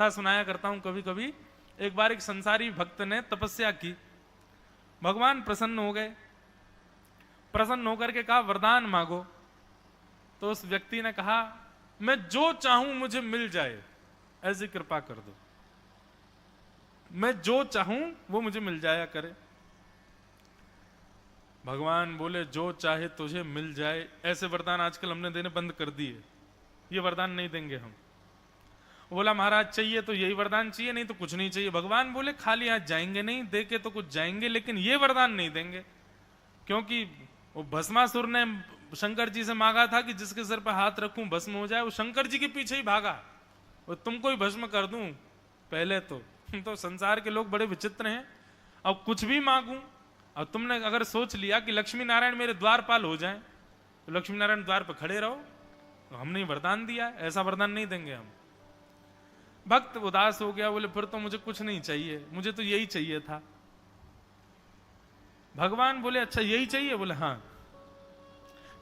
कथा सुनाया करता हूं कभी कभी। एक बार एक संसारी भक्त ने तपस्या की, भगवान प्रसन्न हो गए, प्रसन्न होकर के कहा वरदान मांगो। तो उस व्यक्ति ने कहा मैं जो चाहूं मुझे मिल जाए, ऐसी कृपा कर दो, मैं जो चाहूं वो मुझे मिल जाया करे। भगवान बोले जो चाहे तुझे मिल जाए, ऐसे वरदान आजकल हमने देने बंद कर दिए, ये वरदान नहीं देंगे हम। बोला महाराज चाहिए तो यही वरदान चाहिए, नहीं तो कुछ नहीं चाहिए। भगवान बोले खाली हाथ जाएंगे नहीं, दे के तो कुछ जाएंगे, लेकिन ये वरदान नहीं देंगे। क्योंकि वो भस्मासुर ने शंकर जी से मांगा था कि जिसके सिर पर हाथ रखूं भस्म हो जाए, वो शंकर जी के पीछे ही भागा, वो तुमको ही भस्म कर दूं पहले तो संसार के लोग बड़े विचित्र हैं। अब कुछ भी मांगूं, अब तुमने अगर सोच लिया कि लक्ष्मी नारायण मेरे द्वारपाल हो जाएं, तो लक्ष्मी नारायण द्वार पर खड़े रहो, तो हमने वरदान दिया, ऐसा वरदान नहीं देंगे हम। भक्त उदास हो गया, बोले फिर तो मुझे कुछ नहीं चाहिए, मुझे तो यही चाहिए था। भगवान बोले अच्छा यही चाहिए? बोले हाँ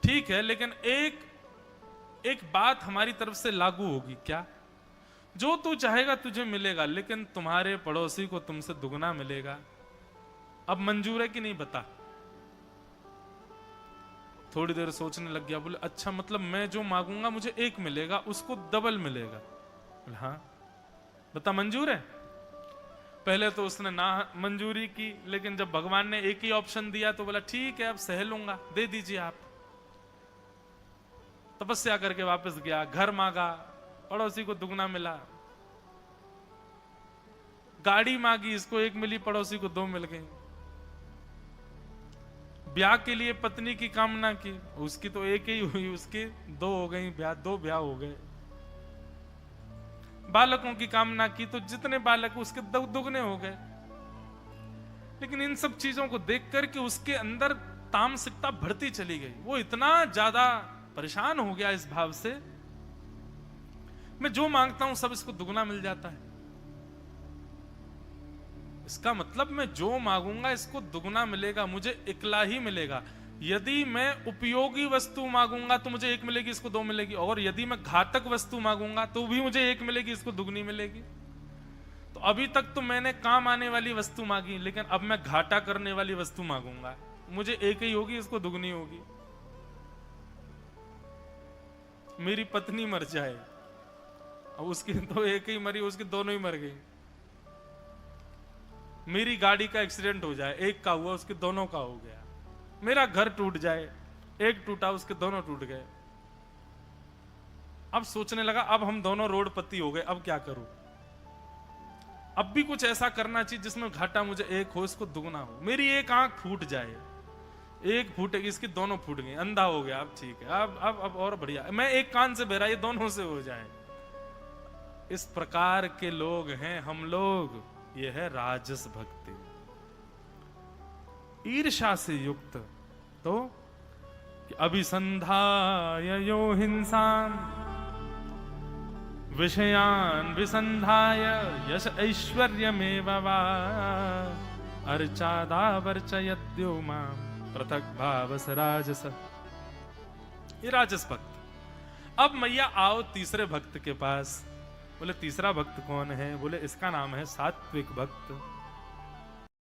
ठीक है, लेकिन एक बात हमारी तरफ से लागू होगी। क्या? जो तू चाहेगा तुझे मिलेगा, लेकिन तुम्हारे पड़ोसी को तुमसे दुगना मिलेगा। अब मंजूर है कि नहीं बता? थोड़ी देर सोचने लग गया, बोले अच्छा मतलब मैं जो मांगूंगा मुझे एक मिलेगा, उसको डबल मिलेगा। बोले हाँ बता मंजूर है? पहले तो उसने ना मंजूरी की, लेकिन जब भगवान ने एक ही ऑप्शन दिया तो बोला ठीक है अब सह लूंगा, दे दीजिए आप। तपस्या करके वापस गया, घर मांगा, पड़ोसी को दुगना मिला। गाड़ी मांगी, इसको एक मिली, पड़ोसी को दो मिल गई। ब्याह के लिए पत्नी की कामना की, उसकी तो एक ही हुई, उसकी दो हो गई, दो ब्याह हो गए। बालकों की कामना की तो जितने बालक उसके दुगने हो गए। लेकिन इन सब चीजों को देख करके उसके अंदर तामसिकता बढ़ती चली गई। वो इतना ज्यादा परेशान हो गया इस भाव से, मैं जो मांगता हूं सब इसको दुगना मिल जाता है। इसका मतलब मैं जो मांगूंगा इसको दुगना मिलेगा, मुझे इकला ही मिलेगा। यदि मैं उपयोगी वस्तु मांगूंगा तो मुझे एक मिलेगी, इसको दो मिलेगी, और यदि मैं घातक वस्तु मांगूंगा तो भी मुझे एक मिलेगी, इसको दुगनी मिलेगी। तो अभी तक तो मैंने काम आने वाली वस्तु मांगी, लेकिन अब मैं घाटा करने वाली वस्तु मांगूंगा, मुझे एक ही होगी, इसको दुगनी होगी। मेरी पत्नी मर जाए, अब उसकी तो एक ही मरी, उसकी दोनों ही मर गई। मेरी गाड़ी का एक्सीडेंट हो जाए, एक का हुआ उसके दोनों का हो गया। मेरा घर टूट जाए, एक टूटा उसके दोनों टूट गए। अब सोचने लगा अब हम दोनों रोडपति हो गए, अब क्या करूं? अब भी कुछ ऐसा करना चाहिए जिसमें घाटा मुझे एक हो, इसको दुगना हो। मेरी एक आंख फूट जाए, एक फूटेगी, इसकी दोनों फूट गई, अंधा हो गया, अब ठीक है, अब और बढ़िया, मैं एक कान से बहरा, ये दोनों से हो जाए। इस प्रकार के लोग हैं हम लोग। ये है राजस भक्ति, ईर्ष्या से युक्त। तो कि अभिसंधाय यो हिंसाम विषयान विसंधाय यश ऐश्वर्यमेव वा अर्चादा वर्चयत्यो माम पृथक भावस राजस। ये राजस भक्त। अब मैया आओ तीसरे भक्त के पास। बोले तीसरा भक्त कौन है? बोले इसका नाम है सात्विक भक्त।